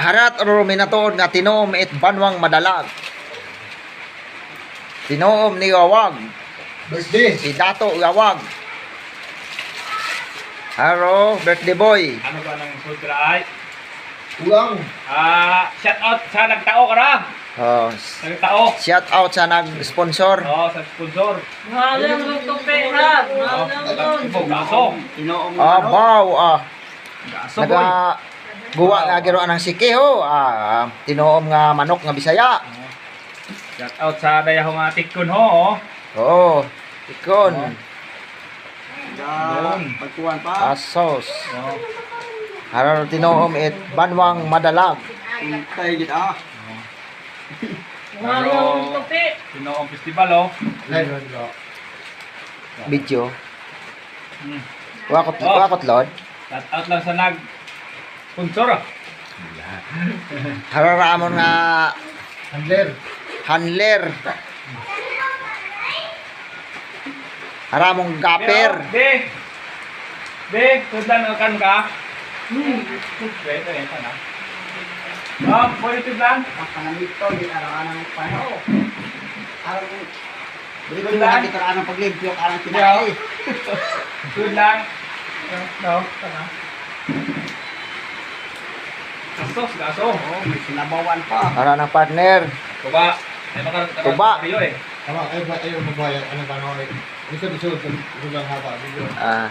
harat ruminatoon nga tinom it banwang madalag. Tinom ni Gawag. Birthday. Si Dato Gawag. Haro, birthday boy. Ano ba ng sutra ay? Ulang. Shout out sa nagtao ka na. Oh, Nagtao. shout out sa nag-sponsor. Sa sponsor. Mahalang ng tupi ha. Mahalang ng Gaso. Baw, Gaso boy. naga buwa nga giro anang siki ho. Tinuom nga manok nga Bisaya. Shout out sa dayahong tikon ho. Oo, ikon. Pagkuhan pa. Asos. Haro tinuom it banwang madalag. Tayo kita. Mahalang ng tupi. Tinoong festival Live. Video. Wakot lord. Shout out lang sa nag sponsor. Haro ramon nga Handler. handler. Haramong gaper. Be, tudan akan ka. Wait, na. Pwede tudan. Panganito, di araw-araw ng pano. Araw mo. Bili ko Tudan. na kita anong paglibyo, anong kinakay. Tudan. No, tama. Gaso. Oh, may sinabawan pa. Haro ng partner. Tuba. Ay Tuba. Tama, ayaw magbayad. Ano ba, no? Gusto lang haba. Ah,